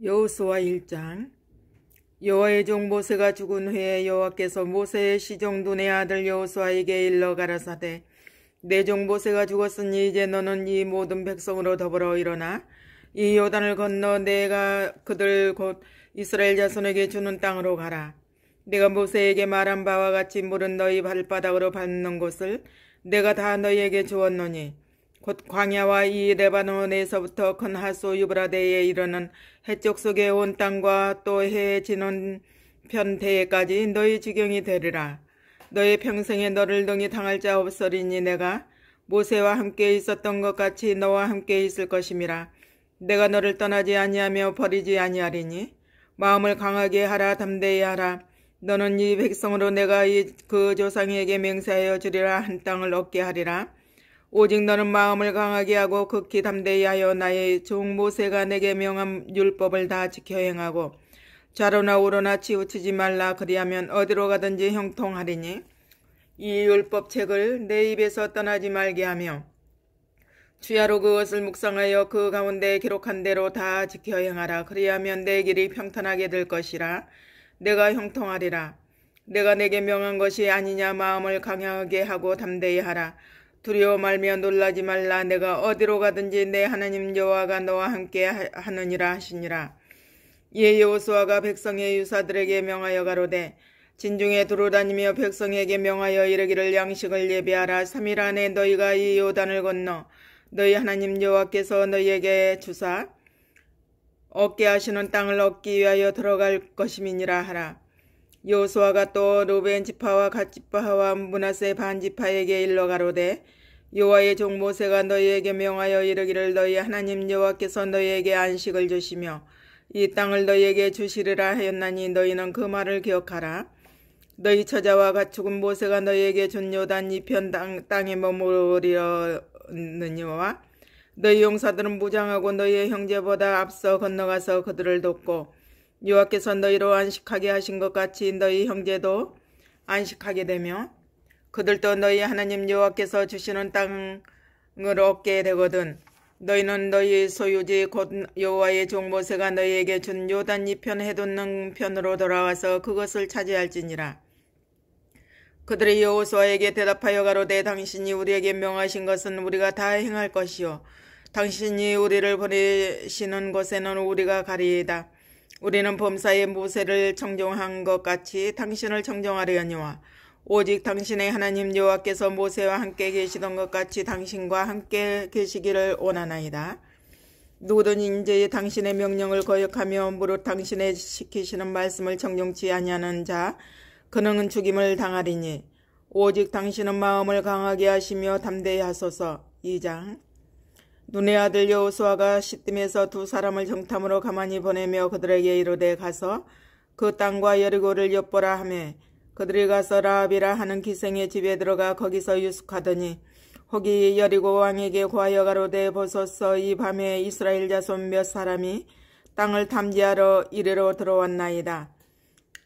여호수아 1장. 여호와의 종 모세가 죽은 후에 여호와께서 모세의 시종 눈의 아들 여호수아에게 일러 가라사대, 내 종 모세가 죽었으니 이제 너는 이 모든 백성으로 더불어 일어나 이 요단을 건너 내가 그들 곧 이스라엘 자손에게 주는 땅으로 가라. 내가 모세에게 말한 바와 같이 물은 너희 발바닥으로 밟는 곳을 내가 다 너희에게 주었노니 곧 광야와 이 레바논에서부터 큰 하수 유브라데에 이르는 해쪽 속의 온 땅과 또 해 지는 편대에까지 너희 지경이 되리라. 너희 평생에 너를 등이 당할 자 없으리니 내가 모세와 함께 있었던 것 같이 너와 함께 있을 것임이라. 내가 너를 떠나지 아니하며 버리지 아니하리니 마음을 강하게 하라, 담대히 하라. 너는 이 백성으로 내가 그 조상에게 맹세하여 주리라 한 땅을 얻게 하리라. 오직 너는 마음을 강하게 하고 극히 담대히 하여 나의 종 모세가 내게 명한 율법을 다 지켜 행하고 좌로나 우로나 치우치지 말라. 그리하면 어디로 가든지 형통하리니 이 율법책을 내 입에서 떠나지 말게 하며 주야로 그것을 묵상하여 그 가운데 기록한 대로 다 지켜 행하라. 그리하면 내 길이 평탄하게 될 것이라. 내가 형통하리라. 내가 내게 명한 것이 아니냐. 마음을 강하게 하고 담대히 하라. 두려워 말며 놀라지 말라. 내가 어디로 가든지 내 하나님 여호와가 너와 함께 하느니라 하시니라. 이에 여호수아가 백성의 유사들에게 명하여 가로되, 진중에 두루 다니며 백성에게 명하여 이르기를 양식을 예비하라. 3일 안에 너희가 이 요단을 건너 너희 하나님 여호와께서 너희에게 주사 얻게 하시는 땅을 얻기 위하여 들어갈 것임이니라 하라. 여호수아가 또 르벤 지파와 갓 지파와 므낫세 반 지파에게 일러 가로되, 여호와의 종 모세가 너희에게 명하여 이르기를 너희 하나님 여호와께서 너희에게 안식을 주시며 이 땅을 너희에게 주시리라 하였나니 너희는 그 말을 기억하라. 너희 처자와 같 죽은 모세가 너희에게 준 요단 이편 땅에 머무르려느니와 너희 용사들은 무장하고 너희의 형제보다 앞서 건너가서 그들을 돕고 여호와께서 너희로 안식하게 하신 것 같이 너희 형제도 안식하게 되며 그들도 너희 하나님 여호와께서 주시는 땅을 얻게 되거든. 너희는 너희 소유지 곧 여호와의 종 모세가 너희에게 준 요단 이편 해돋는 편으로 돌아와서 그것을 차지할지니라. 그들이 여호수아에게 대답하여 가로되, 당신이 우리에게 명하신 것은 우리가 다 행할 것이요 당신이 우리를 보내시는 곳에는 우리가 가리이다. 우리는 범사에 모세를 청종한 것 같이 당신을 청종하려니와 오직 당신의 하나님 여호와께서 모세와 함께 계시던 것 같이 당신과 함께 계시기를 원하나이다. 누구든 인제 당신의 명령을 거역하며 무릇 당신의 시키시는 말씀을 청종치 아니하는 자 그는 죽임을 당하리니 오직 당신은 마음을 강하게 하시며 담대히 하소서. 2장. 눈의 아들 여호수아가 시딤에서 두 사람을 정탐으로 가만히 보내며 그들에게 이르되, 가서 그 땅과 여리고를 엿보라 하매 그들이 가서 라합이라 하는 기생의 집에 들어가 거기서 유숙하더니 혹이 여리고 왕에게 고하여 가로되, 보소서, 이 밤에 이스라엘 자손 몇 사람이 땅을 탐지하러 이리로 들어왔나이다.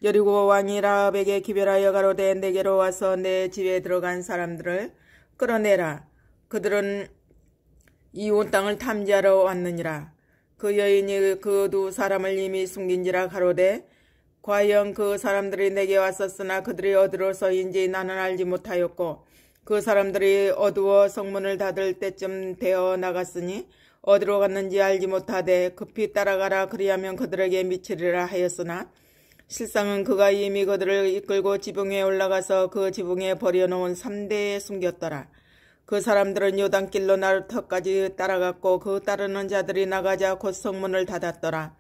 여리고 왕이 라합에게 기별하여 가로되, 내게로 와서 내 집에 들어간 사람들을 끌어내라. 그들은 이 온 땅을 탐지하러 왔느니라. 그 여인이 그 두 사람을 이미 숨긴지라 가로되, 과연 그 사람들이 내게 왔었으나 그들이 어디로서인지 나는 알지 못하였고 그 사람들이 어두워 성문을 닫을 때쯤 되어 나갔으니 어디로 갔는지 알지 못하되 급히 따라가라. 그리하면 그들에게 미치리라 하였으나 실상은 그가 이미 그들을 이끌고 지붕에 올라가서 그 지붕에 버려놓은 3대에 숨겼더라. 그 사람들은 요단길로 나루터까지 따라갔고 그 따르는 자들이 나가자 곧 성문을 닫았더라.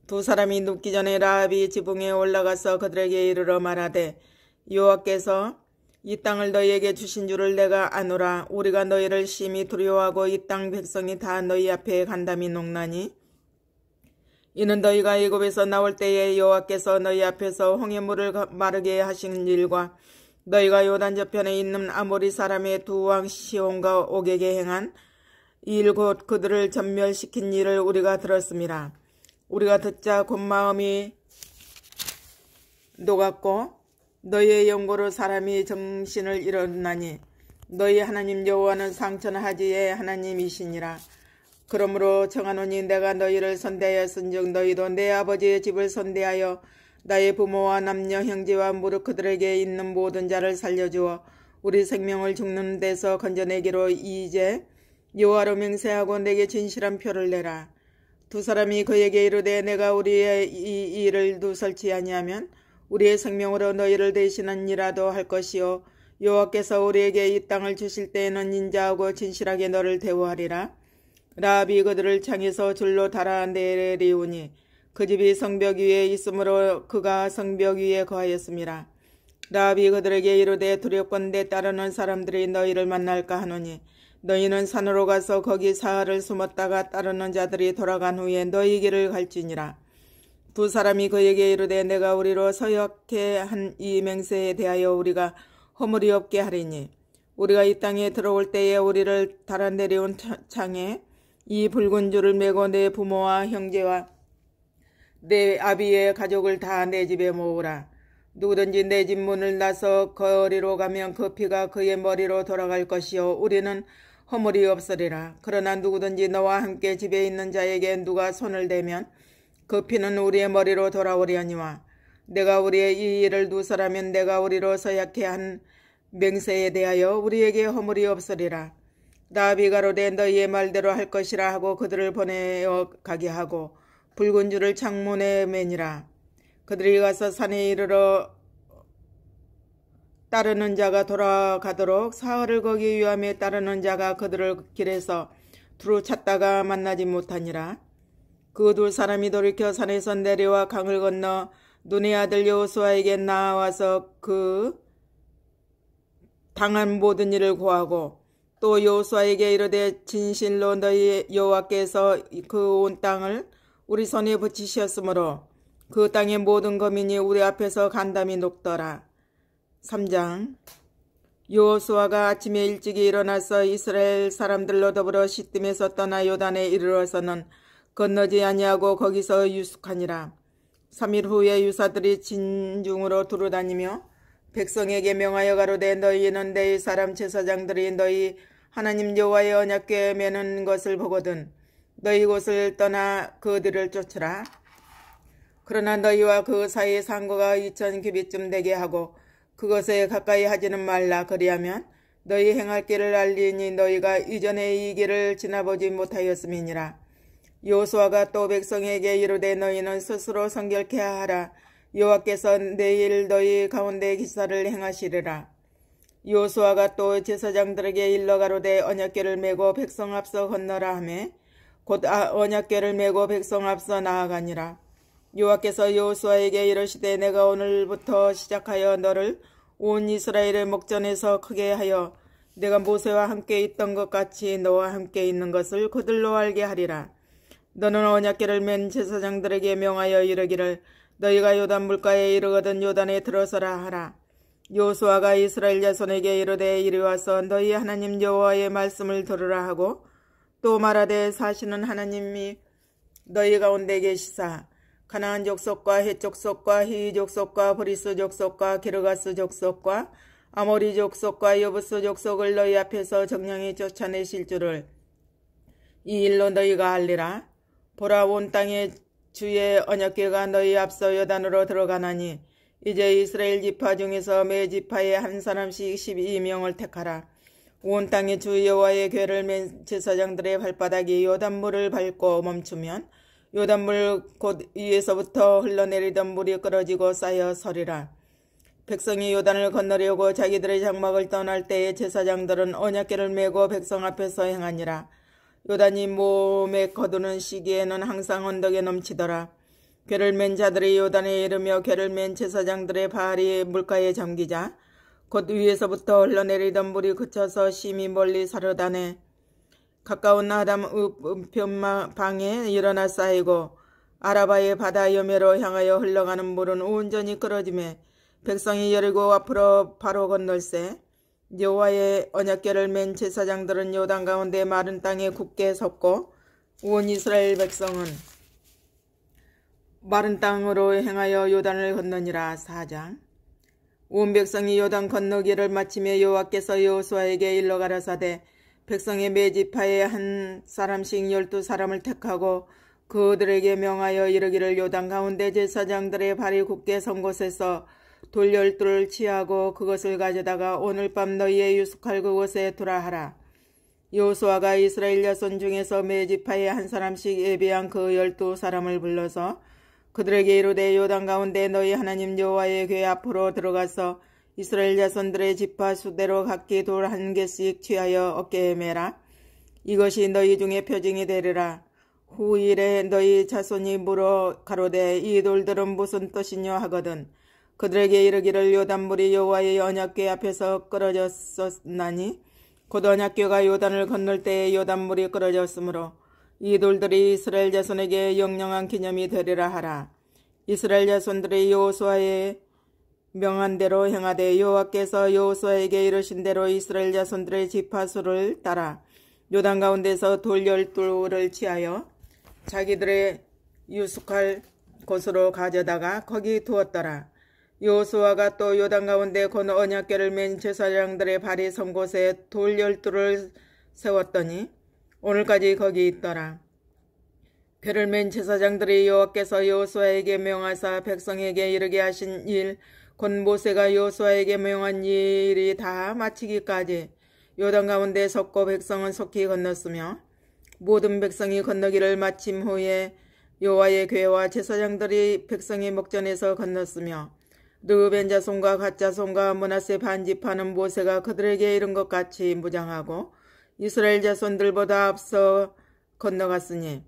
두 사람이 눕기 전에 라합이 지붕에 올라가서 그들에게 이르러 말하되, 여호와께서 이 땅을 너희에게 주신 줄을 내가 아노라. 우리가 너희를 심히 두려워하고 이 땅 백성이 다 너희 앞에 간담이 녹나니 이는 너희가 애굽에서 나올 때에 여호와께서 너희 앞에서 홍해물을 마르게 하신 일과 너희가 요단 저편에 있는 아모리 사람의 두 왕 시온과 옥에게 행한 일 곧 그들을 전멸시킨 일을 우리가 들었음이라. 우리가 듣자 곧 마음이 녹았고 너희의 영고로 사람이 정신을 잃었나니 너희 하나님 여호와는 상천하지의 하나님이시니라. 그러므로 청하노니 내가 너희를 선대하였은즉 너희도 내 아버지의 집을 선대하여 나의 부모와 남녀 형제와 무릇 그들에게 있는 모든 자를 살려주어 우리 생명을 죽는 데서 건져내기로 이제 여호와로 맹세하고 내게 진실한 표를 내라. 두 사람이 그에게 이르되 내가 우리의 이 일을 누설치 아니하면 우리의 생명으로 너희를 대신한 이라도 할 것이요 여호와께서 우리에게 이 땅을 주실 때에는 인자하고 진실하게 너를 대우하리라. 라합이 그들을 창에서 줄로 달아 내리우니 그 집이 성벽 위에 있으므로 그가 성벽 위에 거하였습니다. 라합이 그들에게 이르되 두렵건대 따르는 사람들이 너희를 만날까 하노니 너희는 산으로 가서 거기 사흘을 숨었다가 따르는 자들이 돌아간 후에 너희 길을 갈지니라. 두 사람이 그에게 이르되 내가 우리로 서약해 한 이 맹세에 대하여 우리가 허물이 없게 하리니 우리가 이 땅에 들어올 때에 우리를 달아 내려온 창에 이 붉은 줄을 메고 내 부모와 형제와 내 아비의 가족을 다 내 집에 모으라. 누구든지 내 집 문을 나서 거리로 가면 그 피가 그의 머리로 돌아갈 것이요 우리는 허물이 없으리라. 그러나 누구든지 너와 함께 집에 있는 자에게 누가 손을 대면 그 피는 우리의 머리로 돌아오려니와 내가 우리의 이 일을 누설하면 내가 우리로 서약해 한 맹세에 대하여 우리에게 허물이 없으리라. 라합이 가로되 너희의 말대로 할 것이라 하고 그들을 보내어 가게 하고 붉은 줄을 창문에 매니라. 그들이 가서 산에 이르러 따르는 자가 돌아가도록 사흘을 거기 위함에 따르는 자가 그들을 길에서 두루 찾다가 만나지 못하니라. 그 두 사람이 돌이켜 산에서 내려와 강을 건너 눈의 아들 여호수아에게 나와서 그 당한 모든 일을 고하고 또 여호수아에게 이르되 진실로 너희 여호와께서 그 온 땅을 우리 손에 붙이셨으므로 그 땅의 모든 거민이 우리 앞에서 간담이 녹더라. 3장. 여호수아가 아침에 일찍이 일어나서 이스라엘 사람들로 더불어 시딤에서 떠나 요단에 이르러서는 건너지 아니하고 거기서 유숙하니라. 3일 후에 유사들이 진중으로 두루다니며 백성에게 명하여 가로되 너희는 내 사람 제사장들이 너희 하나님 여호와의 언약궤에 매는 것을 보거든 너희 곳을 떠나 그들을 쫓으라. 그러나 너희와 그 사이의 상고가 2000규빗쯤 되게 하고 그것에 가까이 하지는 말라. 그리하면 너희 행할 길을 알리니 너희가 이전에 이 길을 지나보지 못하였음이니라. 여호수아가 또 백성에게 이르되 너희는 스스로 성결케 하라. 여호와께서 내일 너희 가운데 기사를 행하시리라. 여호수아가 또 제사장들에게 일러 가로되 언약궤를 메고 백성 앞서 건너라 하매 곧 언약궤를 메고 백성 앞서 나아가니라. 여호와께서 여호수아에게 이르시되 내가 오늘부터 시작하여 너를 온 이스라엘의 목전에서 크게 하여 내가 모세와 함께 있던 것 같이 너와 함께 있는 것을 그들로 알게 하리라. 너는 언약궤를 맨 제사장들에게 명하여 이르기를 너희가 요단 물가에 이르거든 요단에 들어서라 하라. 여호수아가 이스라엘 자손에게 이르되 이리 와서 너희 하나님 여호와의 말씀을 들으라 하고 또 말하되 사시는 하나님이 너희 가운데 계시사 가나안 족속과 헷 족속과 히위 족속과 브리스 족속과 기르가스 족속과 아모리 족속과 여부스 족속을 너희 앞에서 정령히 쫓아내실 줄을 이 일로 너희가 알리라. 보라 온 땅에 주의 언약궤가 너희 앞서 요단으로 들어가나니 이제 이스라엘 지파 중에서 매 지파에 한 사람씩 12명을 택하라. 온 땅에 주 여호와의 궤를 맨 제사장들의 발바닥이 요단물을 밟고 멈추면 요단물 곧 위에서부터 흘러내리던 물이 끊어지고 쌓여 서리라. 백성이 요단을 건너려고 자기들의 장막을 떠날 때에 제사장들은 언약궤를 메고 백성 앞에서 행하니라. 요단이 몸에 거두는 시기에는 항상 언덕에 넘치더라. 궤를 맨 자들이 요단에 이르며 궤를 맨 제사장들의 발이 물가에 잠기자 곧 위에서부터 흘러내리던 물이 그쳐서 심히 멀리 사르다네 가까운 아담 우편방에 일어나 쌓이고 아라바의 바다 여매로 향하여 흘러가는 물은 온전히 끊어지매 백성이 여리고 앞으로 바로 건널세. 여호와의 언약궤를 맨 제사장들은 요단 가운데 마른 땅에 굳게 섰고 온 이스라엘 백성은 마른 땅으로 행하여 요단을 건너니라. 4장. 온 백성이 요단 건너기를 마치며 여호와께서 여호수아에게 일러 가라사대 백성의 매지파에 한 사람씩 12사람을 택하고 그들에게 명하여 이르기를 요단 가운데 제사장들의 발이 굳게 선 곳에서 돌 12를 취하고 그것을 가져다가 오늘 밤 너희의 유숙할 그곳에 두라 하라. 여호수아가 이스라엘 자손 중에서 매지파에 한 사람씩 예비한 그 12사람을 불러서 그들에게 이르되 요단 가운데 너희 하나님 여호와의 궤 앞으로 들어가서 이스라엘 자손들의 지파 수대로 각기 돌 1개씩 취하여 어깨에 매라. 이것이 너희 중에 표징이 되리라. 후일에 너희 자손이 물어 가로되 이 돌들은 무슨 뜻이뇨 하거든 그들에게 이르기를 요단물이 여호와의 언약궤 앞에서 끊어졌었나니 곧 언약궤가 요단을 건널 때에 요단물이 끊어졌으므로 이 돌들이 이스라엘 자손에게 영영한 기념이 되리라 하라. 이스라엘 자손들이 여호수아의 명한 대로 행하되 여호와께서 여호수아에게 이르신 대로 이스라엘 자손들의 지파수를 따라 요단 가운데서 돌 12를 취하여 자기들의 유숙할 곳으로 가져다가 거기 두었더라. 여호수아가 또 요단 가운데 곧 언약궤를 맨 제사장들의 발이 선 곳에 돌 12를 세웠더니 오늘까지 거기 있더라. 궤를 맨 제사장들이 여호와께서 여호수아에게 명하사 백성에게 이르게 하신 일 곧 모세가 여호수아에게 명한 일이 다 마치기까지 요단 가운데 섰고 백성은 속히 건넜으며 모든 백성이 건너기를 마침 후에 여호와의 궤와 제사장들이 백성의 목전에서 건넜으며 르우벤 자손과 갓 자손과 므낫세 반지파는 모세가 그들에게 이른 것 같이 무장하고 이스라엘 자손들보다 앞서 건너갔으니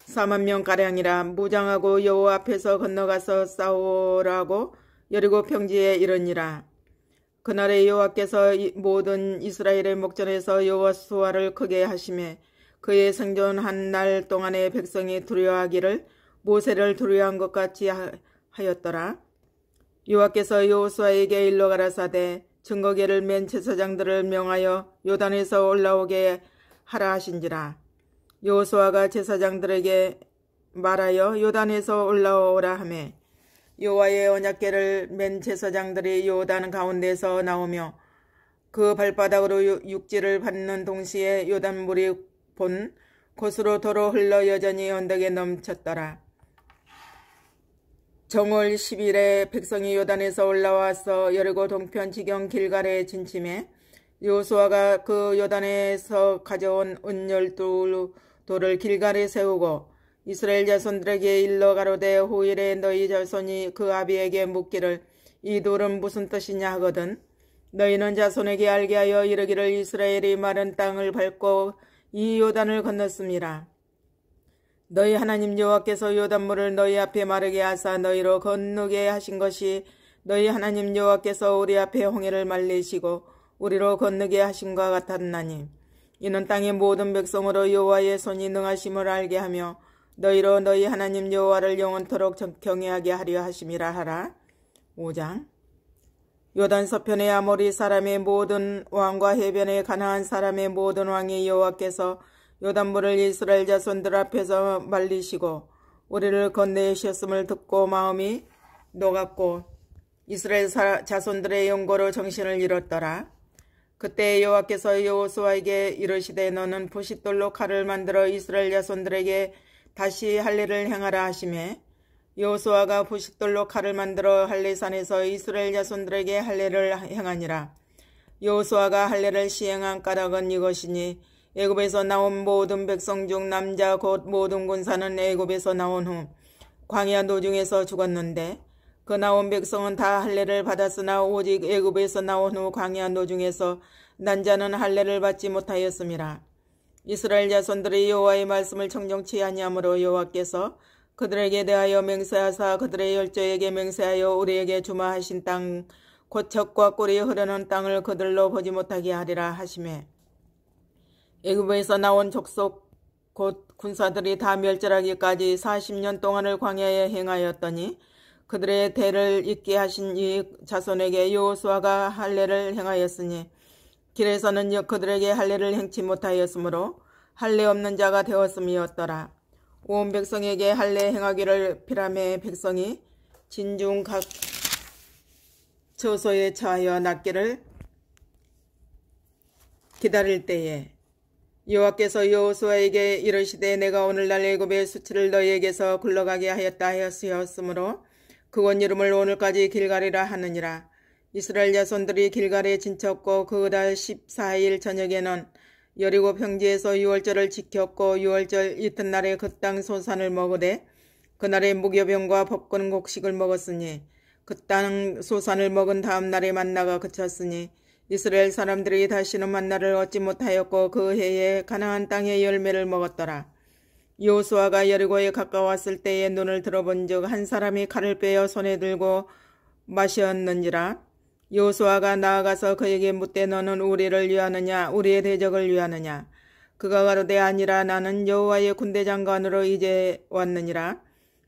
40,000명가량이라. 무장하고 여호와 앞에서 건너가서 싸우라고 여리고 평지에 이르니라. 그날에 여호와께서 모든 이스라엘의 목전에서 여호수아를 크게 하시매 그의 생존한 날 동안에 백성이 두려워하기를 모세를 두려워한 것 같이 하였더라. 여호와께서 여호수아에게 일러 가라사대 증거궤를 맨 제사장들을 명하여 요단에서 올라오게 하라 하신지라. 여호수아가 제사장들에게 말하여 요단에서 올라오라 하매 여호와의 언약궤를 맨 제사장들이 요단 가운데서 나오며 그 발바닥으로 육지를 밟는 동시에 요단물이 본 곳으로 도로 흘러 여전히 언덕에 넘쳤더라. 정월 10일에 백성이 요단에서 올라와서 여리고 동편 지경 길갈에 진침해 여호수아가 그 요단에서 가져온 은 12돌을 길갈에 세우고 이스라엘 자손들에게 일러 가로되 후일에 너희 자손이 그 아비에게 묻기를 이 돌은 무슨 뜻이냐 하거든 너희는 자손에게 알게 하여 이르기를 이스라엘이 마른 땅을 밟고 이 요단을 건넜습니다. 너희 하나님 여호와께서 요단물을 너희 앞에 마르게 하사 너희로 건너게 하신 것이 너희 하나님 여호와께서 우리 앞에 홍해를 말리시고 우리로 건너게 하신과 같았나니 이는 땅의 모든 백성으로 여호와의 손이 능하심을 알게 하며 너희로 너희 하나님 여호와를 영원토록 경외하게 하려 하심이라 하라. 5장. 요단 서편의 아모리 사람의 모든 왕과 해변의 가나안 사람의 모든 왕이 여호와께서 요단물을 이스라엘 자손들 앞에서 말리시고 우리를 건네셨음을 듣고 마음이 녹았고 이스라엘 자손들의 영고로 정신을 잃었더라. 그때 여호와께서 여호수아에게 이르시되 너는 부싯돌로 칼을 만들어 이스라엘 자손들에게 다시 할례를 행하라 하시매 여호수아가 부싯돌로 칼을 만들어 할례산에서 이스라엘 자손들에게 할례를 행하니라. 여호수아가 할례를 시행한 까닭은 이것이니 애굽에서 나온 모든 백성 중 남자 곧 모든 군사는 애굽에서 나온 후 광야 노중에서 죽었는데 그 나온 백성은 다 할례를 받았으나 오직 애굽에서 나온 후 광야 노중에서 난 자는 할례를 받지 못하였음이라. 이스라엘 자손들이 여호와의 말씀을 청정치 아니하므로 여호와께서 그들에게 대하여 맹세하사 그들의 열조에게 맹세하여 우리에게 주마하신 땅 곧 젖과 꿀이 흐르는 땅을 그들로 보지 못하게 하리라 하시매 애굽에서 나온 족속 곧 군사들이 다 멸절하기까지 40년 동안을 광야에 행하였더니 그들의 대를 잇게 하신 이 자손에게 여호수아가 할례를 행하였으니 길에서는 그들에게 할례를 행치 못하였으므로 할례 없는 자가 되었음이었더라. 온 백성에게 할례 행하기를 피라매 백성이 진중 각 처소에 처하여 낫기를 기다릴 때에 여호와께서 여호수아에게 이르시되 내가 오늘날 애굽의 수치를 너희에게서 굴러가게 하였다 하였으므로 그곳 이름을 오늘까지 길갈이라 하느니라. 이스라엘 자손들이 길갈에 진쳤고 그 달 14일 저녁에는 여리고 평지에서 유월절을 지켰고 유월절 이튿날에 그 땅 소산을 먹으되 그날에 무교병과 볶은 곡식을 먹었으니 그 땅 소산을 먹은 다음 날에 만나가 그쳤으니 이스라엘 사람들이 다시는 만나를 얻지 못하였고 그 해에 가나안 땅의 열매를 먹었더라. 여호수아가 여리고에 가까웠을 때에 눈을 들어본즉 한 사람이 칼을 빼어 손에 들고 마셨는지라. 여호수아가 나아가서 그에게 묻되 너는 우리를 위하느냐 우리의 대적을 위하느냐. 그가 가로되 아니라 나는 여호와의 군대 장관으로 이제 왔느니라.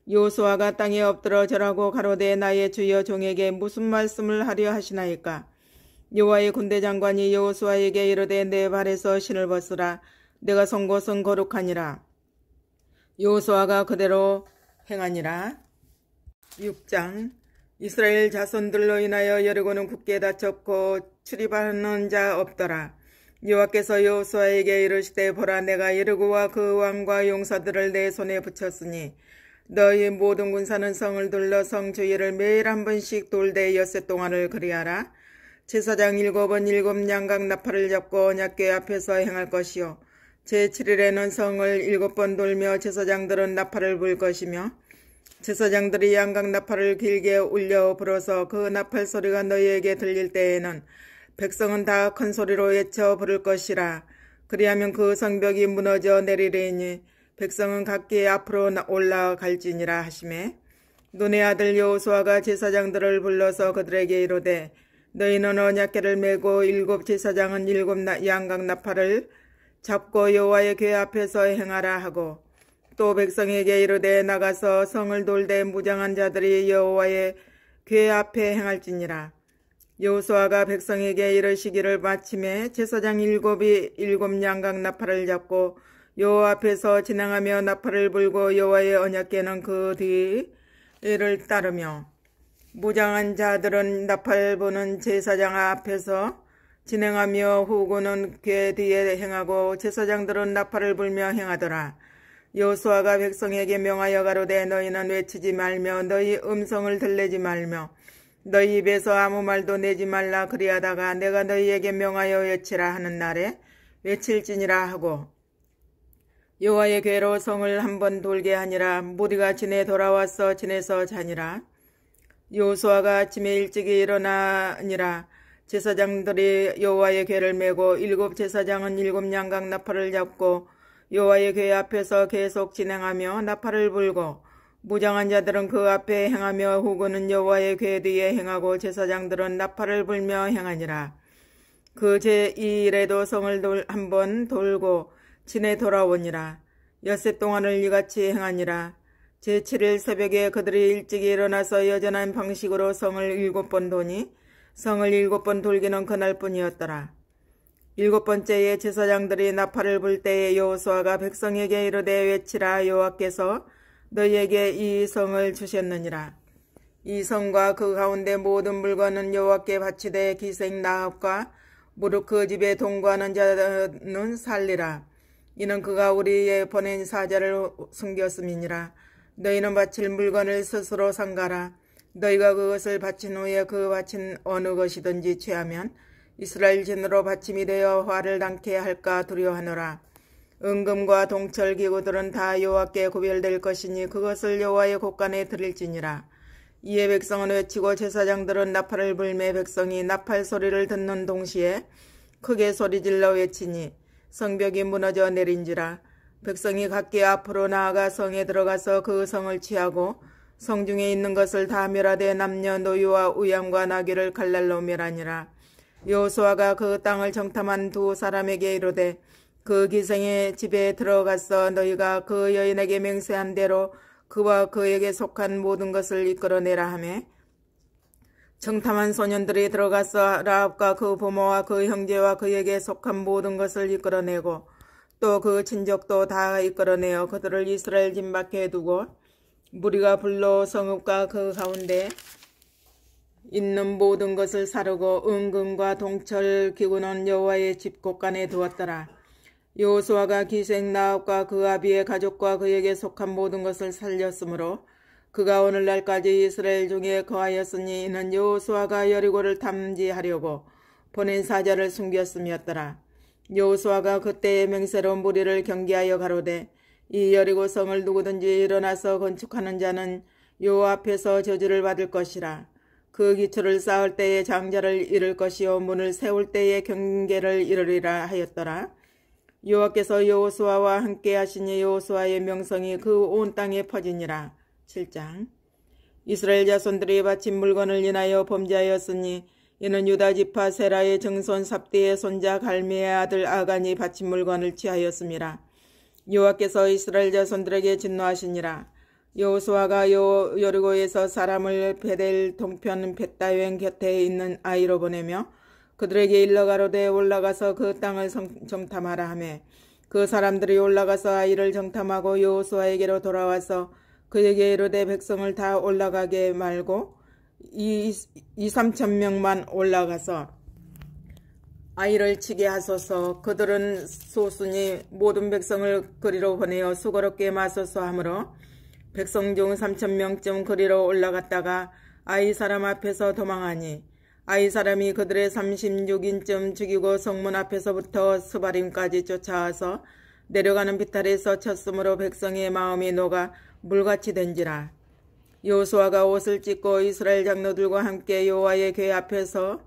여호수아가 땅에 엎드러 절하고 가로되 나의 주여 종에게 무슨 말씀을 하려 하시나이까. 여호와의 군대 장관이 여호수아에게 이르되 내 발에서 신을 벗으라. 내가 선 곳은 거룩하니라. 여호수아가 그대로 행하니라. 6장. 이스라엘 자손들로 인하여 여리고는 굳게 닫혔고 출입하는 자 없더라. 여호와께서 여호수아에게 이르시되 보라 내가 여리고와 그 왕과 용사들을 내 손에 붙였으니 너희 모든 군사는 성을 둘러 성 주위를 매일 한 번씩 돌되 엿새 동안을 그리하라. 제사장 7은 7 양각 나팔을 잡고 언약궤 앞에서 행할 것이요 제7일에는 성을 7번 돌며 제사장들은 나팔을 불 것이며 제사장들이 양각 나팔을 길게 울려 불어서 그 나팔 소리가 너희에게 들릴 때에는 백성은 다 큰 소리로 외쳐 부를 것이라. 그리하면 그 성벽이 무너져 내리리니 백성은 각기 앞으로 올라갈지니라 하시매 눈의 아들 여호수아가 제사장들을 불러서 그들에게 이르되 너희는 언약궤를 메고 7 제사장은 7 양각 나팔을 잡고 여호와의 궤 앞에서 행하라 하고 또 백성에게 이르되 나가서 성을 돌되 무장한 자들이 여호와의 궤 앞에 행할지니라. 여호수아가 백성에게 이르시기를 마침에 제사장 7이 7 양각 나팔을 잡고 여호와 앞에서 진행하며 나팔을 불고 여호와의 언약궤는 그 뒤를 따르며 무장한 자들은 나팔 부는 제사장 앞에서 진행하며 후고는 궤 뒤에 행하고 제사장들은 나팔을 불며 행하더라. 여호수아가 백성에게 명하여 가로되 너희는 외치지 말며 너희 음성을 들내지 말며 너희 입에서 아무 말도 내지 말라. 그리하다가 내가 너희에게 명하여 외치라 하는 날에 외칠지니라 하고 여호와의 궤로 성을 한번 돌게 하니라. 무리가 진에 돌아와서 진에서 자니라. 여호수아가 아침에 일찍이 일어나니라. 제사장들이 여호와의 궤를 메고 7 제사장은 7 양각 나팔을 잡고 여호와의 궤 앞에서 계속 진행하며 나팔을 불고 무장한 자들은 그 앞에 행하며 후고는 여호와의 궤 뒤에 행하고 제사장들은 나팔을 불며 행하니라. 그 제2일에도 성을 한번 돌고 진에 돌아오니라. 엿새 동안을 이같이 행하니라. 제7일 새벽에 그들이 일찍 일어나서 여전한 방식으로 성을 7번 도니 성을 7번 돌기는 그날뿐이었더라. 7번째에 제사장들이 나팔을 불 때에 여호수아가 백성에게 이르되 외치라. 여호와께서 너희에게 이 성을 주셨느니라. 이 성과 그 가운데 모든 물건은 여호와께 바치되 기생 나합과 무릇 그 집에 동거하는 자는 살리라. 이는 그가 우리의 보낸 사자를 숨겼음이니라. 너희는 바칠 물건을 스스로 삼가라. 너희가 그것을 바친 후에 그 바친 어느 것이든지 취하면 이스라엘 진으로 받침이 되어 화를 당케 할까 두려워하노라. 은금과 동철 기구들은 다 여호와께 구별될 것이니 그것을 여호와의 곳간에 드릴지니라. 이에 백성은 외치고 제사장들은 나팔을 불매 백성이 나팔 소리를 듣는 동시에 크게 소리질러 외치니 성벽이 무너져 내린지라. 백성이 각기 앞으로 나아가 성에 들어가서 그 성을 취하고 성중에 있는 것을 다 멸하되 남녀 노유와 우양과 나귀를 칼날로 멸하니라. 여호수아가 그 땅을 정탐한 2 사람에게 이르되 그 기생의 집에 들어가서 너희가 그 여인에게 맹세한 대로 그와 그에게 속한 모든 것을 이끌어내라 하며 정탐한 소년들이 들어가서 라합과 그 부모와 그 형제와 그에게 속한 모든 것을 이끌어내고 또 그 친족도 다 이끌어내어 그들을 이스라엘 진 밖에 두고 무리가 불로 성읍과 그 가운데 있는 모든 것을 사르고 은금과 동철 기구는 여호와의 집 곳간에 두었더라. 여호수아가 기생 나압과 그 아비의 가족과 그에게 속한 모든 것을 살렸으므로 그가 오늘날까지 이스라엘 중에 거하였으니 이는 여호수아가 여리고를 탐지하려고 보낸 사자를 숨겼음이었더라. 여호수아가 그때의 맹세로운 무리를 경계하여 가로되 이 여리고 성을 누구든지 일어나서 건축하는 자는 여호와 앞에서 저주를 받을 것이라. 그 기초를 쌓을 때에 장자를 잃을 것이요 문을 세울 때에 경계를 잃으리라 하였더라. 여호와께서 여호수아와 함께 하시니 여호수아의 명성이 그 온 땅에 퍼지니라. 7장. 이스라엘 자손들이 바친 물건을 인하여 범죄하였으니 이는 유다 지파 세라의 증손 삽디의 손자 갈미의 아들 아간이 바친 물건을 취하였음이라. 여호와께서 이스라엘 자손들에게 진노하시니라. 여호수아가 여리고에서 사람을 베델 동편 벳다웬 곁에 있는 아이로 보내며 그들에게 일러 가로되 올라가서 그 땅을 정탐하라 하며 그 사람들이 올라가서 아이를 정탐하고 여호수아에게로 돌아와서 그에게 이르되 백성을 다 올라가게 말고 2-3천 명만 올라가서 아이를 치게 하소서. 그들은 소순이 모든 백성을 그리로 보내어 수고롭게 맞서서 하므로 백성 중 3,000명쯤 그리로 올라갔다가 아이 사람 앞에서 도망하니 아이 사람이 그들의 36인쯤 죽이고 성문 앞에서부터 스바림까지 쫓아와서 내려가는 비탈에서 쳤으므로 백성의 마음이 녹아 물같이 된지라. 여호수아가 옷을 찢고 이스라엘 장로들과 함께 여호와의 궤 앞에서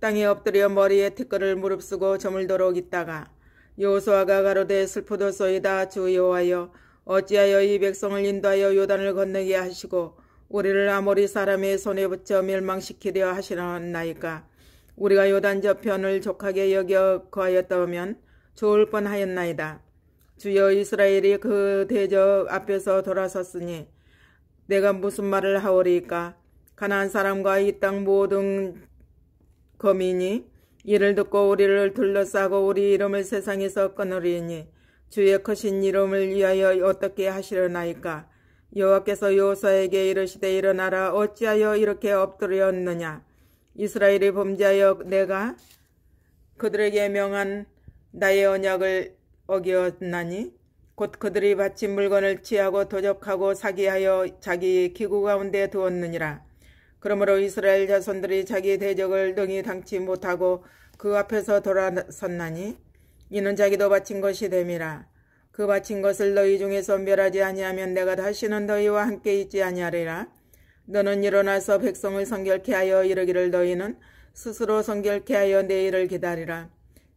땅에 엎드려 머리에 티끌을 무릅쓰고 저물도록 있다가 여호수아가 가로되 슬프도소이다. 주 여호와여 어찌하여 이 백성을 인도하여 요단을 건너게 하시고 우리를 아모리 사람의 손에 붙여 멸망시키려 하시나이까. 우리가 요단 저편을 족하게 여겨 거하였다면 좋을 뻔하였나이다. 주여 이스라엘이 그 대적 앞에서 돌아섰으니 내가 무슨 말을 하오리까. 가나안 사람과 이 땅 모든 거민이 이를 듣고 우리를 둘러싸고 우리 이름을 세상에서 끊으리니 주의 크신 이름을 위하여 어떻게 하시려나이까. 여호와께서 여호수아에게 이르시되 일어나라. 어찌하여 이렇게 엎드렸느냐. 이스라엘이 범죄하여 내가 그들에게 명한 나의 언약을 어기었나니 곧 그들이 바친 물건을 취하고 도적하고 사기하여 자기 기구 가운데 두었느니라. 그러므로 이스라엘 자손들이 자기 대적을 능히 당치 못하고 그 앞에서 돌아섰나니 이는 자기도 바친 것이 됨이라. 그 바친 것을 너희 중에서 멸하지 아니하면 내가 다시는 너희와 함께 있지 아니하리라. 너는 일어나서 백성을 성결케 하여 이르기를 너희는 스스로 성결케 하여 내일을 기다리라.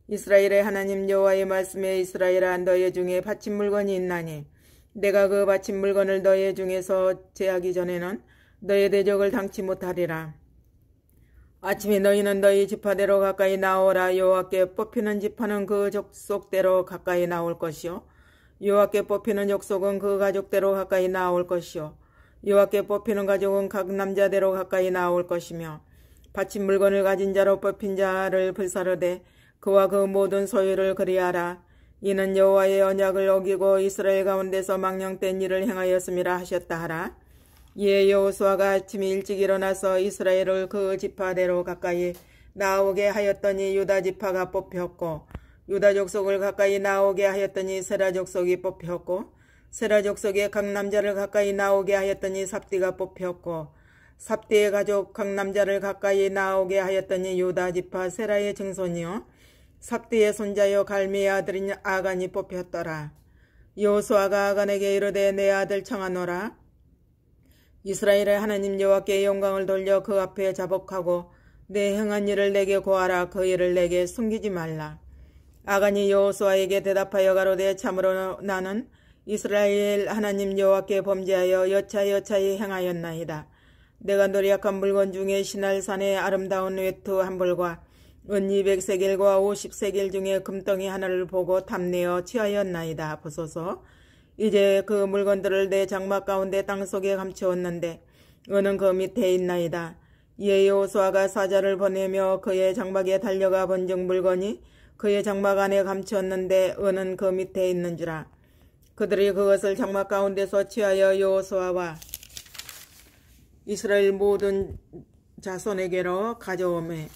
이스라엘의 하나님 여호와의 말씀에 이스라엘아 너희 중에 바친 물건이 있나니 내가 그 바친 물건을 너희 중에서 제하기 전에는 너희 대적을 당치 못하리라. 아침에 너희는 너희 지파대로 가까이 나오라. 여호와께 뽑히는 지파는 그 족속대로 가까이 나올 것이요 여호와께 뽑히는 족속은 그 가족대로 가까이 나올 것이요 여호와께 뽑히는 가족은 각 남자대로 가까이 나올 것이며 바친 물건을 가진 자로 뽑힌 자를 불사르되 그와 그 모든 소유를 그리하라. 이는 여호와의 언약을 어기고 이스라엘 가운데서 망령된 일을 행하였음이라 하셨다 하라. 이에 여호수아가 아침에 일찍 일어나서 이스라엘을 그 지파대로 가까이 나오게 하였더니 유다 지파가 뽑혔고 유다 족속을 가까이 나오게 하였더니 세라 족속이 뽑혔고 세라 족속의 각 남자를 가까이 나오게 하였더니 삽디가 뽑혔고 삽디의 가족 각 남자를 가까이 나오게 하였더니 유다 지파 세라의 증손이요 삽디의 손자여 갈미의 아들인 아간이 뽑혔더라. 여호수아가 아간에게 이르되 내 아들 청하노라. 이스라엘의 하나님 여호와께 영광을 돌려 그 앞에 자복하고 내 행한 일을 내게 고하라. 그 일을 내게 숨기지 말라. 아간이 여호수아에게 대답하여 가로되 참으로 나는 이스라엘 하나님 여호와께 범죄하여 여차여차히 행하였나이다. 내가 노력한 물건 중에 시날산의 아름다운 외투 한 벌과 은 200세겔과 50세겔 중에 금덩이 하나를 보고 탐내어 취하였나이다. 보소서. 이제 그 물건들을 내 장막 가운데 땅속에 감추었는데 은은 그 밑에 있나이다. 이에 여호수아가 사자를 보내며 그의 장막에 달려가 본즉 물건이 그의 장막 안에 감추었는데 은은 그 밑에 있는지라. 그들이 그것을 장막 가운데서 취하여 여호수아와 이스라엘 모든 자손에게로 가져오매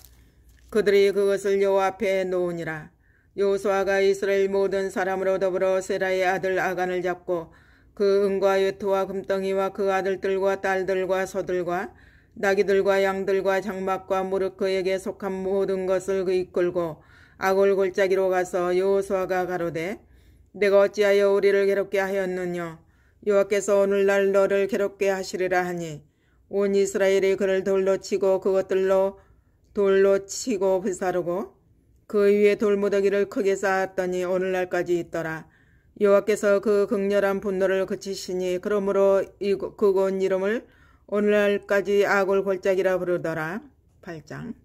그들이 그것을 여호와 앞에 놓으니라. 여호수아가 이스라엘 모든 사람으로 더불어 세라의 아들 아간을 잡고 그 은과 외투와 금덩이와 그 아들들과 딸들과 소들과 나귀들과 양들과 장막과 무릇 그에게 속한 모든 것을 이끌고 아골 골짜기로 가서 여호수아가 가로되 내가 어찌하여 우리를 괴롭게 하였느냐. 여호와께서 오늘날 너를 괴롭게 하시리라 하니 온 이스라엘이 그를 돌로 치고 그것들로 돌로 치고 불사르고 그 위에 돌무더기를 크게 쌓았더니 오늘날까지 있더라. 여호와께서 그 극렬한 분노를 그치시니 그러므로 그곳 이름을 오늘날까지 아골 골짜기라 부르더라. 8장.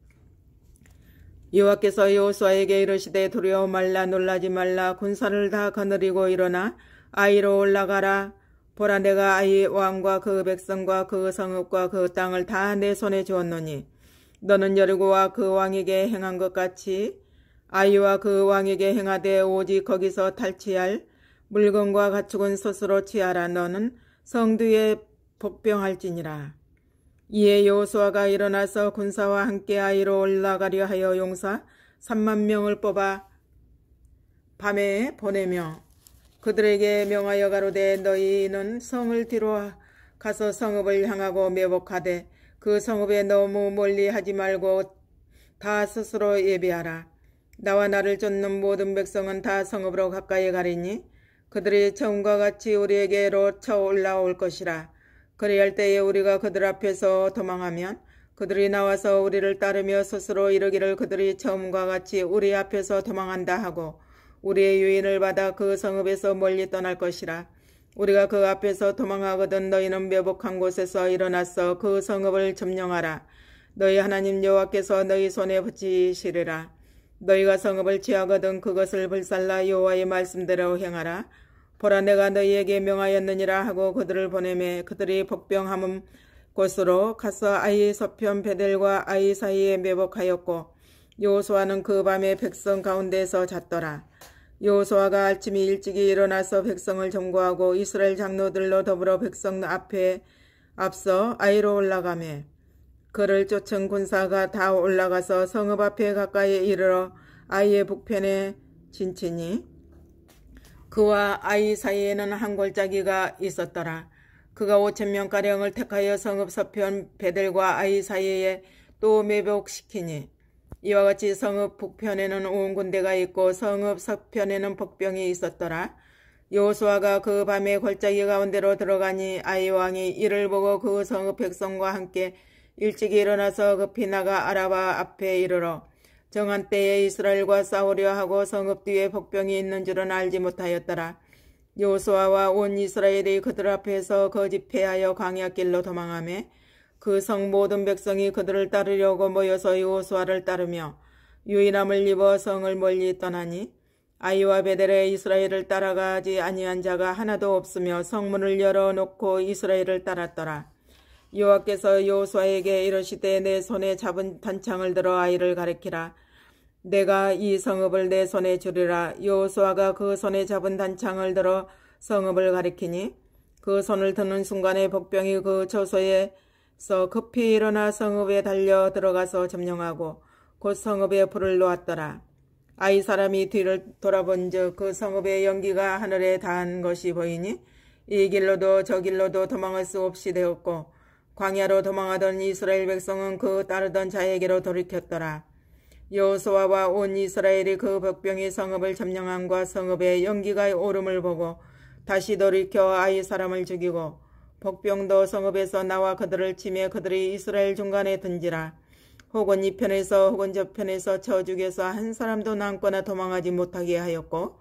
여호와께서 여호수아에게 이르시되 두려워 말라 놀라지 말라 군사를 다 거느리고 일어나 아이로 올라가라. 보라 내가 아이 왕과 그 백성과 그 성읍과 그 땅을 다 내 손에 주었노니 너는 여리고와 그 왕에게 행한 것 같이 아이와 그 왕에게 행하되 오직 거기서 탈취할 물건과 가축은 스스로 취하라. 너는 성뒤에 복병할지니라. 이에 여호수아가 일어나서 군사와 함께 아이로 올라가려 하여 용사 3만 명을 뽑아 밤에 보내며 그들에게 명하여 가로되 너희는 성을 뒤로 가서 성읍을 향하고 매복하되 그 성읍에 너무 멀리 하지 말고 다 스스로 예비하라. 나와 나를 쫓는 모든 백성은 다 성읍으로 가까이 가리니 그들이 처음과 같이 우리에게로 쳐 올라올 것이라. 그리할 때에 우리가 그들 앞에서 도망하면 그들이 나와서 우리를 따르며 스스로 이르기를 그들이 처음과 같이 우리 앞에서 도망한다 하고 우리의 유인을 받아 그 성읍에서 멀리 떠날 것이라. 우리가 그 앞에서 도망하거든 너희는 매복한 곳에서 일어나서 그 성읍을 점령하라. 너희 하나님 여호와께서 너희 손에 붙이시리라. 너희가 성읍을 취하거든 그것을 불살라 여호와의 말씀대로 행하라. 보라 내가 너희에게 명하였느니라 하고 그들을 보내매 그들이 복병함은 곳으로 가서 아이 서편 베델과 아이 사이에 매복하였고 여호수아는 그 밤에 백성 가운데서 잤더라. 여호수아가 아침이 일찍이 일어나서 백성을 점거하고 이스라엘 장로들로 더불어 백성 앞에 앞서 아이로 올라가매 그를 쫓은 군사가 다 올라가서 성읍 앞에 가까이 이르러 아이의 북편에 진치니 그와 아이 사이에는 한 골짜기가 있었더라. 그가 5,000명가량을 택하여 성읍 서편 베델과 아이 사이에 또 매복시키니 이와 같이 성읍 북편에는 온 군대가 있고 성읍 서편에는 복병이 있었더라. 여호수아가 그 밤에 골짜기 가운데로 들어가니 아이 왕이 이를 보고 그 성읍 백성과 함께 일찍이 일어나서 급히 나가 아라바 앞에 이르러 정한 때에 이스라엘과 싸우려 하고 성읍 뒤에 복병이 있는 줄은 알지 못하였더라. 여호수아와 온 이스라엘이 그들 앞에서 거짓 패하여 광야길로 도망하매 그 성 모든 백성이 그들을 따르려고 모여서 여호수아를 따르며 유인함을 입어 성을 멀리 떠나니 아이와 베델에 이스라엘을 따라가지 아니한 자가 하나도 없으며 성문을 열어놓고 이스라엘을 따랐더라. 여호와께서 여호수아에게 이르시되 내 손에 잡은 단창을 들어 아이를 가리키라. 내가 이 성읍을 내 손에 주리라. 여호수아가 그 손에 잡은 단창을 들어 성읍을 가리키니 그 손을 드는 순간에 복병이 그 처소에서 급히 일어나 성읍에 달려 들어가서 점령하고 곧 성읍에 불을 놓았더라. 아이 사람이 뒤를 돌아본즉 그 성읍의 연기가 하늘에 닿은 것이 보이니 이 길로도 저 길로도 도망할 수 없이 되었고 광야로 도망하던 이스라엘 백성은 그 따르던 자에게로 돌이켰더라. 여호수아와 온 이스라엘이 그 복병이 성읍을 점령함과 성읍의 연기가 오름을 보고 다시 돌이켜 아이 사람을 죽이고 복병도 성읍에서 나와 그들을 치매 그들이 이스라엘 중간에 든지라. 혹은 이 편에서 혹은 저 편에서 저 중에서 한 사람도 남거나 도망하지 못하게 하였고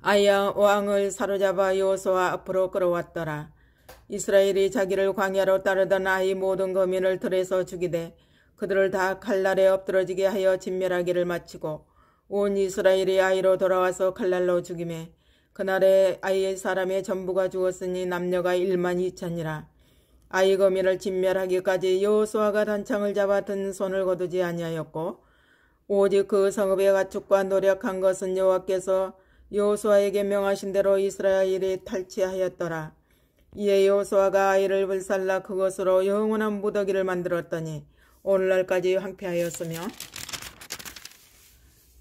아이야 왕을 사로잡아 여호수아 앞으로 끌어왔더라. 이스라엘이 자기를 광야로 따르던 아이 모든 거민을 들에서 죽이되 그들을 다 칼날에 엎드러지게 하여 진멸하기를 마치고 온 이스라엘이 아이로 돌아와서 칼날로 죽이매 그날에 아이의 사람의 전부가 죽었으니 남녀가 12,000이라. 아이 거민을 진멸하기까지 여호수아가 단창을 잡아 든 손을 거두지 아니하였고 오직 그 성읍의 가축과 노력한 것은 여호와께서 여호수아에게 명하신 대로 이스라엘이 탈취하였더라. 이에 여호수아가 아이를 불살라 그것으로 영원한 무더기를 만들었더니 오늘날까지 황폐하였으며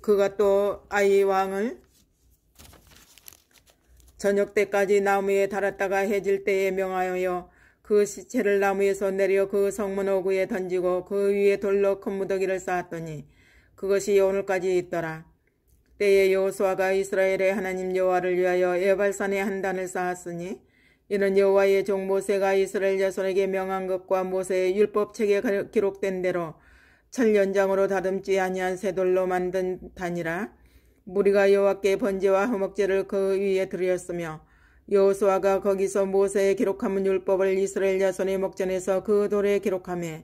그가 또 아이 왕을 저녁 때까지 나무에 달았다가 해질 때에 명하여 그 시체를 나무에서 내려 그 성문 오구에 던지고 그 위에 돌로 큰 무더기를 쌓았더니 그것이 오늘까지 있더라. 때에 여호수아가 이스라엘의 하나님 여호와를 위하여 에발산에 한 단을 쌓았으니 이는 여호와의 종 모세가 이스라엘 자손에게 명한 것과 모세의 율법책에 기록된 대로 철연장으로 다듬지 아니한 쇠돌로 만든 단이라. 무리가 여호와께 번제와 화목제를 그 위에 드렸으며 여호수아가 거기서 모세의 기록한 율법을 이스라엘 자손의 목전에서 그 돌에 기록하며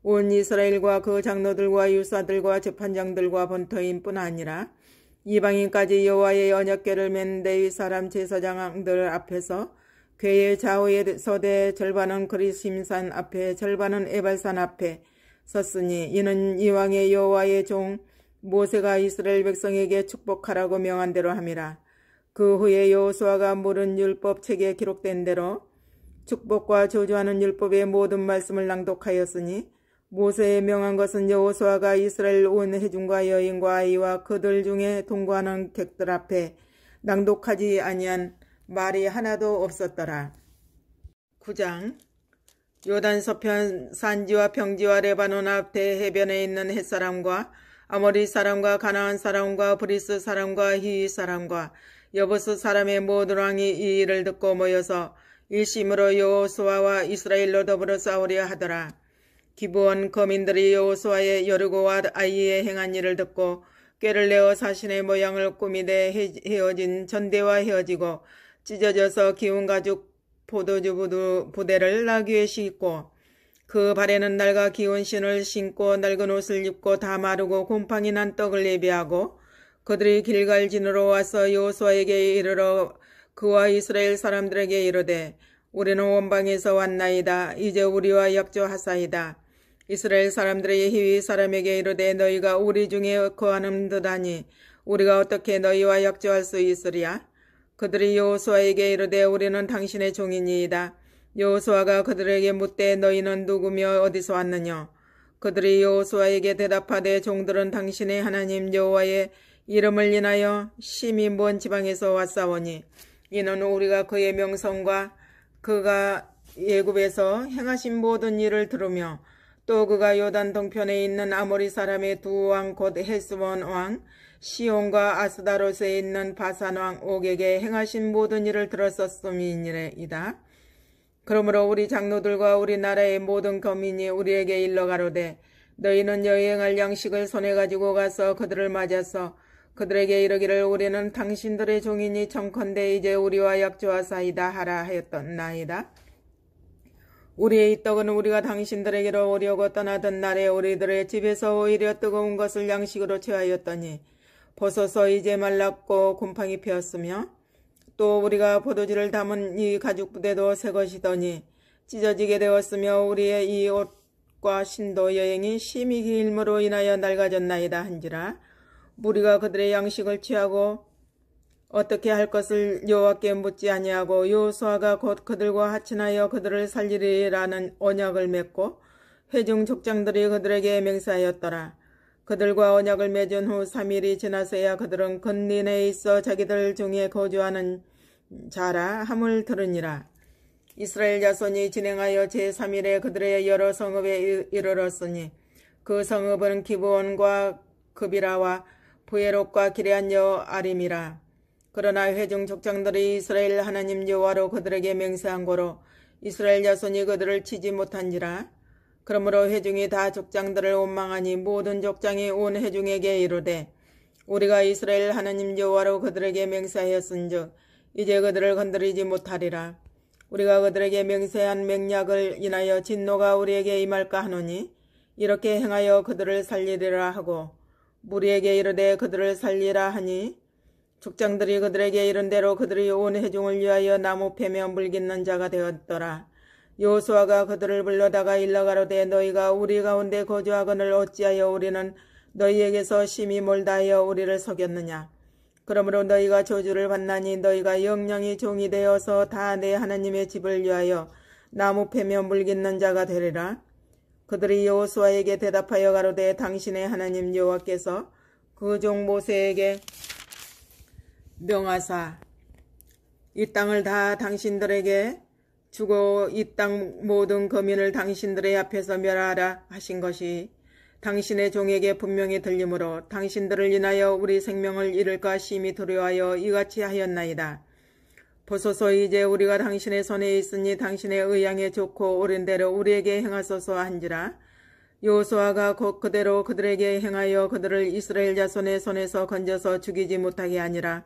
온 이스라엘과 그 장로들과 유사들과 재판장들과 본토인뿐 아니라 이방인까지 여호와의 언약궤를 맨 레위 사람 제사장들 앞에서 궤의 좌우의 서대 절반은 그리심산 앞에 절반은 에발산 앞에 섰으니 이는 이왕의 여호와의 종 모세가 이스라엘 백성에게 축복하라고 명한 대로 함이라. 그 후에 여호수아가 모든 율법책에 기록된 대로 축복과 저주하는 율법의 모든 말씀을 낭독하였으니 모세의 명한 것은 여호수아가 이스라엘 온 회중과 여인과 아이와 그들 중에 동거하는 객들 앞에 낭독하지 아니한 말이 하나도 없었더라. 9장. 요단 서편 산지와 평지와 레바논 앞에 해변에 있는 헷사람과 아모리 사람과 가나안 사람과 브리스 사람과 히위 사람과 여부스 사람의 모든 왕이 이 일을 듣고 모여서 일심으로 여호수아와 이스라엘로 더불어 싸우려 하더라. 기브온 거민들이 여호수아의 여리고와 아이의 행한 일을 듣고 꾀를 내어 사신의 모양을 꾸미되 헤어진 전대와 헤어지고 찢어져서 기운 가죽 포도주 부대를 나귀에 싣고 그 발에는 낡아 기운 신을 신고 낡은 옷을 입고 다 마르고 곰팡이 난 떡을 예비하고 그들이 길갈진으로 와서 여호수아에게 이르러 그와 이스라엘 사람들에게 이르되 우리는 원방에서 왔나이다. 이제 우리와 약조하사이다. 이스라엘 사람들의 히위 사람에게 이르되 너희가 우리 중에 거하는 듯하니 우리가 어떻게 너희와 약조할 수 있으랴? 그들이 여호수아에게 이르되 우리는 당신의 종이니이다. 여호수아가 그들에게 묻되 너희는 누구며 어디서 왔느냐? 그들이 여호수아에게 대답하되 종들은 당신의 하나님 여호와의 이름을 인하여 심히 먼 지방에서 왔사오니 이는 우리가 그의 명성과 그가 애굽에서 행하신 모든 일을 들으며 또 그가 요단 동편에 있는 아모리 사람의 두 왕 곧 헤스본 왕 시온과 아스다롯에 있는 바산 왕 옥에게 행하신 모든 일을 들었었음이니이다. 그러므로 우리 장로들과 우리나라의 모든 거민이 우리에게 일러 가로되 너희는 여행할 양식을 손에 가지고 가서 그들을 맞아서 그들에게 이르기를 우리는 당신들의 종이니 청컨대 이제 우리와 약조하사이다 하라 하였던나이다. 우리의 이 떡은 우리가 당신들에게로 오려고 떠나던 날에 우리들의 집에서 오히려 뜨거운 것을 양식으로 취하였더니 벗어서 이제 말랐고 곰팡이 피었으며 또 우리가 포도주를 담은 이 가죽 부대도 새 것이더니 찢어지게 되었으며 우리의 이 옷과 신도 여행이 심히 길므로 인하여 낡아졌나이다 한지라. 무리가 그들의 양식을 취하고 어떻게 할 것을 여호와께 묻지 아니하고 여호수아가 곧 그들과 하친하여 그들을 살리리라는 언약을 맺고 회중 족장들이 그들에게 맹세하였더라. 그들과 언약을 맺은 후 3일이 지나서야 그들은 근린에 있어 자기들 중에 거주하는 자라 함을 들으니라. 이스라엘 자손이 진행하여 제3일에 그들의 여러 성읍에 이르렀으니 그 성읍은 기브온과 그비라와 부에롯과 기레한 여아림이라. 그러나 회중 족장들이 이스라엘 하나님 여호와로 그들에게 맹세한 고로 이스라엘 자손이 그들을 치지 못한지라. 그러므로 회중이 다 족장들을 원망하니 모든 족장이 온 회중에게 이르되 우리가 이스라엘 하나님 여호와로 그들에게 맹세하였은즉 이제 그들을 건드리지 못하리라. 우리가 그들에게 맹세한 맹약을 인하여 진노가 우리에게 임할까 하노니 이렇게 행하여 그들을 살리리라 하고 무리에게 이르되 그들을 살리라 하니 족장들이 그들에게 이른 대로 그들이 온 회중을 위하여 나무 패며 물깃는 자가 되었더라. 여호수아가 그들을 불러다가 일러가로되 너희가 우리 가운데 거주하거늘 어찌하여 우리는 너희에게서 심히 멀다 하여 우리를 속였느냐. 그러므로 너희가 저주를 받나니 너희가 영영이 종이 되어서 다 내 하나님의 집을 위하여 나무 패며 물깃는 자가 되리라. 그들이 여호수아에게 대답하여 가로되 당신의 하나님 여호와께서 그 종 모세에게 명하사 이 땅을 다 당신들에게 주고 이 땅 모든 거민을 당신들의 앞에서 멸하라 하신 것이 당신의 종에게 분명히 들리므로 당신들을 인하여 우리 생명을 잃을까 심히 두려워하여 이같이 하였나이다. 보소서 이제 우리가 당신의 손에 있으니 당신의 의향에 좋고 옳은 대로 우리에게 행하소서 한지라. 여호수아가 곧 그대로 그들에게 행하여 그들을 이스라엘 자손의 손에서 건져서 죽이지 못하게 하니라.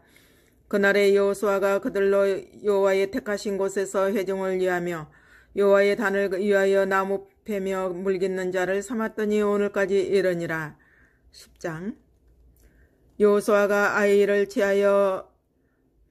그날에 여호수아가 그들로 여호와의 택하신 곳에서 회중을 위하며 여호와의 단을 위하여 나무 패며 물깃는 자를 삼았더니 오늘까지 이르니라. 10장. 여호수아가 아이를 취하여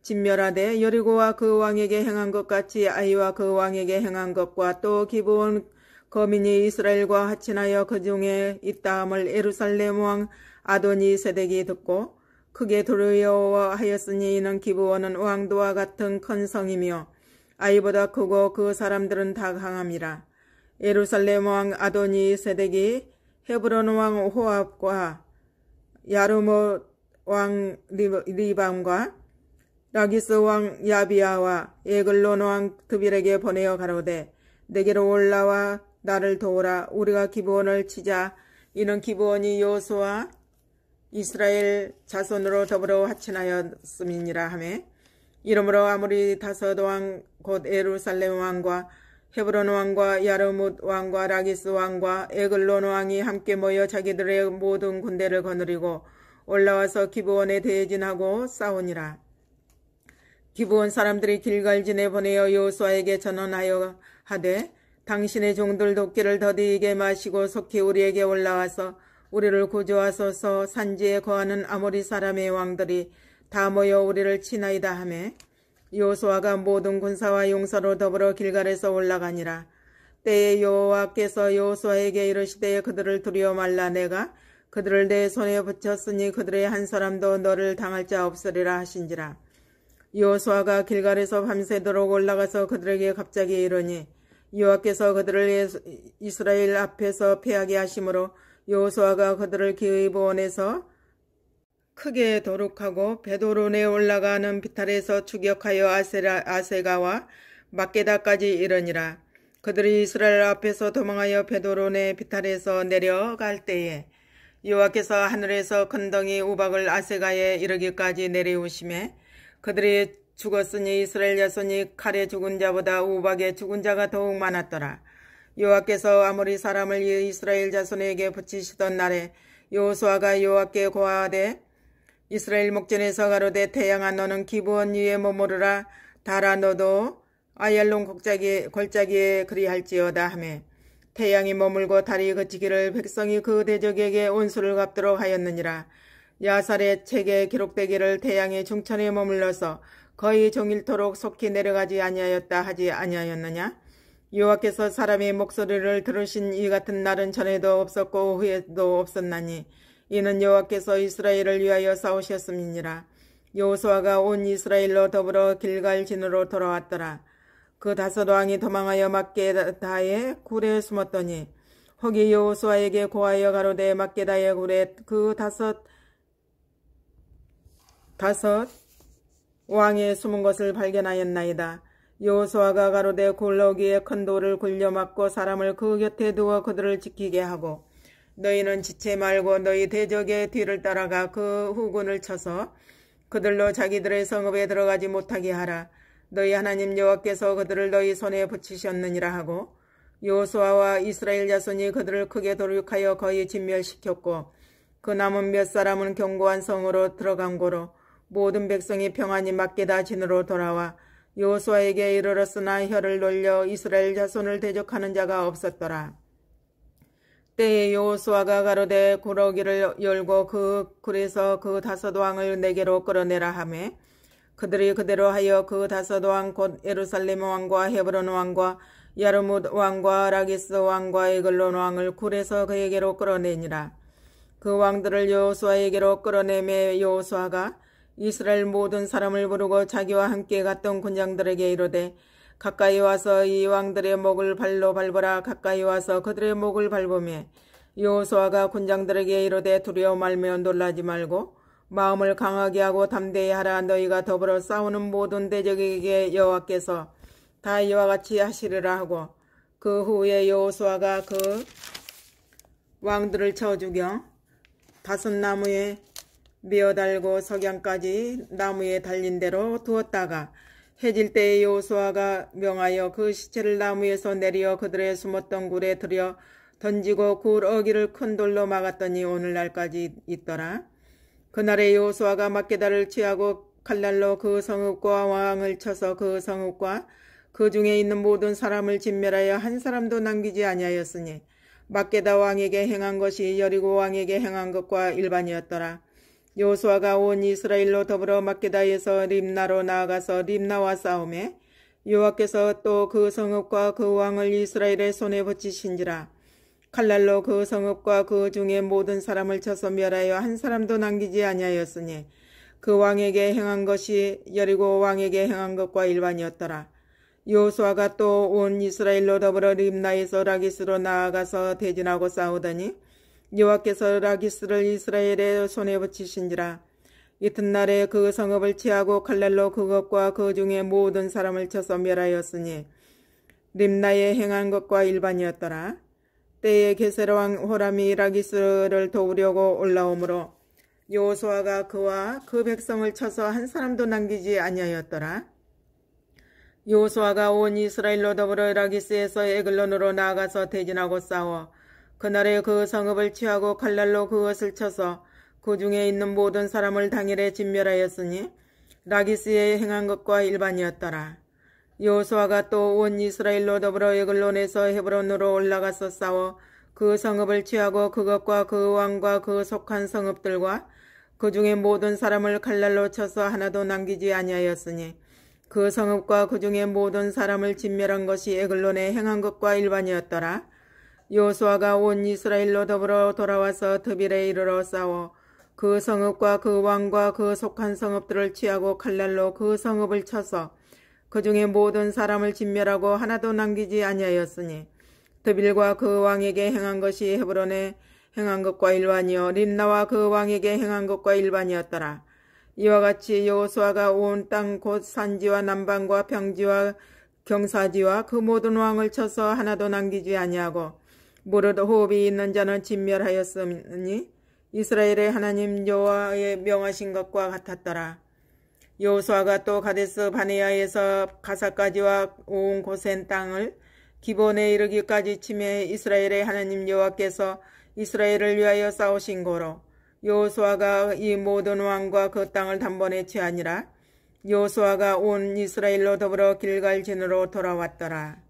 진멸하되 여리고와 그 왕에게 행한 것 같이 아이와 그 왕에게 행한 것과 또 기브온 거민이 이스라엘과 하친하여 그 중에 있다함을 예루살렘 왕 아도니 세덱이 듣고 크게 두려워하였으니 이는 기브온은 왕도와 같은 큰 성이며 아이보다 크고 그 사람들은 다 강함이라. 예루살렘 왕 아도니 세덱이 헤브론 왕 호압과 야르못 왕 리밤과 라기스 왕 야비아와 에글론 왕 드빌에게 보내어 가로되 내게로 올라와 나를 도우라. 우리가 기브온을 치자. 이는 기브온이 여호수아 이스라엘 자손으로 더불어 하친하였음이니라 하매 이러므로 아무리 다섯 왕 곧 예루살렘 왕과 헤브론 왕과 야르뭇 왕과 라기스 왕과 에글론 왕이 함께 모여 자기들의 모든 군대를 거느리고 올라와서 기브온에 대진하고 싸우니라. 기브온 사람들이 길갈진에 보내어 여호수아에게 전언하여 하되 당신의 종들 도끼를 더디게 마시고 속히 우리에게 올라와서 우리를 구조하소서. 산지에 거하는 아모리 사람의 왕들이 다 모여 우리를 치나이다 하매 여호수아가 모든 군사와 용사로 더불어 길갈에서 올라가니라. 때에 여호와께서 여호수아에게 이르시되 그들을 두려워 말라. 내가 그들을 내 손에 붙였으니 그들의 한 사람도 너를 당할 자 없으리라 하신지라. 여호수아가 길갈에서 밤새도록 올라가서 그들에게 갑자기 이르니 여호와께서 그들을 이스라엘 앞에서 패하게 하심으로 여호수아가 그들을 기브온에서 크게 도륙하고 베도론에 올라가는 비탈에서 추격하여 아세가와 막게다까지 이르니라. 그들이 이스라엘 앞에서 도망하여 베도론의 비탈에서 내려갈 때에 여호와께서 하늘에서 큰 덩이 우박을 아세가에 이르기까지 내려오시매 그들이 죽었으니 이스라엘 자손이 칼에 죽은 자보다 우박에 죽은 자가 더욱 많았더라. 여호와께서 아모리 사람을 이스라엘 자손에게 붙이시던 날에 여호수아가 여호와께 고하되 이스라엘 목전에서 가로되 태양아 너는 기브온 위에 머무르라. 달아 너도 아얄론 골짜기에 그리할지어다 하매 태양이 머물고 달이 그치기를 백성이 그 대적에게 온수를 갚도록 하였느니라. 야살의 책에 기록되기를 태양이 중천에 머물러서 거의 종일토록 속히 내려가지 아니하였다 하지 아니하였느냐. 여호와께서 사람의 목소리를 들으신 이 같은 날은 전에도 없었고 후에도 없었나니 이는 여호와께서 이스라엘을 위하여 싸우셨음이니라. 여호수아가 온 이스라엘로 더불어 길갈진으로 돌아왔더라. 그 다섯 왕이 도망하여 막게다의 굴에 숨었더니 혹이 여호수아에게 고하여 가로되 막게다의 굴에 그 다섯 왕의 숨은 것을 발견하였나이다. 여호수아가 가로되 굴러기에 큰 돌을 굴려 막고 사람을 그 곁에 두어 그들을 지키게 하고 너희는 지체 말고 너희 대적의 뒤를 따라가 그 후군을 쳐서 그들로 자기들의 성읍에 들어가지 못하게 하라. 너희 하나님 여호와께서 그들을 너희 손에 붙이셨느니라 하고 여호수아와 이스라엘 자손이 그들을 크게 도륙하여 거의 진멸시켰고 그 남은 몇 사람은 견고한 성으로 들어간 고로 모든 백성이 평안히 막게다 진으로 돌아와 여호수아에게 이르렀으나 혀를 놀려 이스라엘 자손을 대적하는 자가 없었더라. 때에 여호수아가 가로되 구러기를 열고 그 굴에서 그 다섯 왕을 내게로 끌어내라 하매 그들이 그대로 하여 그 다섯 왕 곧 예루살렘 왕과 헤브론 왕과 야르뭇 왕과 라기스 왕과 에글론 왕을 굴에서 그에게로 끌어내니라. 그 왕들을 여호수아에게로 끌어내매 여호수아가 이스라엘 모든 사람을 부르고 자기와 함께 갔던 군장들에게 이르되 가까이 와서 이 왕들의 목을 발로 밟으라. 가까이 와서 그들의 목을 밟으며 여호수아가 군장들에게 이르되 두려워 말며 놀라지 말고 마음을 강하게 하고 담대히 하라. 너희가 더불어 싸우는 모든 대적에게 여호와께서 다 이와 같이 하시리라 하고 그 후에 여호수아가 그 왕들을 쳐 죽여 5 나무에 메어 달고 석양까지 나무에 달린 대로 두었다가 해질 때에 여호수아가 명하여 그 시체를 나무에서 내려 그들의 숨었던 굴에 들여 던지고 굴 어기를 큰 돌로 막았더니 오늘날까지 있더라. 그날에 여호수아가 막게다를 취하고 칼날로 그 성읍과 왕을 쳐서 그 성읍과 그 중에 있는 모든 사람을 진멸하여 한 사람도 남기지 아니하였으니 막게다 왕에게 행한 것이 여리고 왕에게 행한 것과 일반이었더라. 여호수아가 온 이스라엘로 더불어 막게다에서 림나로 나아가서 림나와 싸우매 여호와께서 또 그 성읍과 그 왕을 이스라엘의 손에 붙이신지라. 칼날로 그 성읍과 그 중에 모든 사람을 쳐서 멸하여 한 사람도 남기지 아니하였으니 그 왕에게 행한 것이 여리고 왕에게 행한 것과 일반이었더라. 여호수아가 또 온 이스라엘로 더불어 림나에서 라기스로 나아가서 대진하고 싸우더니 여호와께서 라기스를 이스라엘의 손에 붙이신지라. 이튿날에 그 성읍을 취하고 칼날로 그것과 그 중에 모든 사람을 쳐서 멸하였으니 림나에 행한 것과 일반이었더라. 때에 게세르 왕 호람이 라기스를 도우려고 올라오므로 여호수아가 그와 그 백성을 쳐서 한 사람도 남기지 아니하였더라. 여호수아가 온 이스라엘로 더불어 라기스에서 에글론으로 나아가서 대진하고 싸워 그날에 그 성읍을 취하고 칼날로 그것을 쳐서 그 중에 있는 모든 사람을 당일에 진멸하였으니 라기스에 행한 것과 일반이었더라. 여호수아가 또 온 이스라엘로 더불어 에글론에서 헤브론으로 올라가서 싸워 그 성읍을 취하고 그것과 그 왕과 그 속한 성읍들과 그 중에 모든 사람을 칼날로 쳐서 하나도 남기지 아니하였으니 그 성읍과 그 중에 모든 사람을 진멸한 것이 에글론에 행한 것과 일반이었더라. 여호수아가 온 이스라엘로 더불어 돌아와서 드빌에 이르러 싸워 그 성읍과 그 왕과 그 속한 성읍들을 취하고 칼날로 그 성읍을 쳐서 그 중에 모든 사람을 진멸하고 하나도 남기지 아니하였으니 드빌과 그 왕에게 행한 것이 헤브론에 행한 것과 일반이요 림나와 그 왕에게 행한 것과 일반이었더라. 이와 같이 여호수아가 온 땅 곧 산지와 남방과 평지와 경사지와 그 모든 왕을 쳐서 하나도 남기지 아니하고 무릇 호흡이 있는 자는 진멸하였으니 이스라엘의 하나님 여호와의 명하신 것과 같았더라. 여호수아가 또 가데스 바네아에서 가사까지와 온 고센 땅을 기본에 이르기까지 치매 이스라엘의 하나님 여호와께서 이스라엘을 위하여 싸우신 고로 여호수아가 이 모든 왕과 그 땅을 단번에 취하니라. 여호수아가 온 이스라엘로 더불어 길갈진으로 돌아왔더라.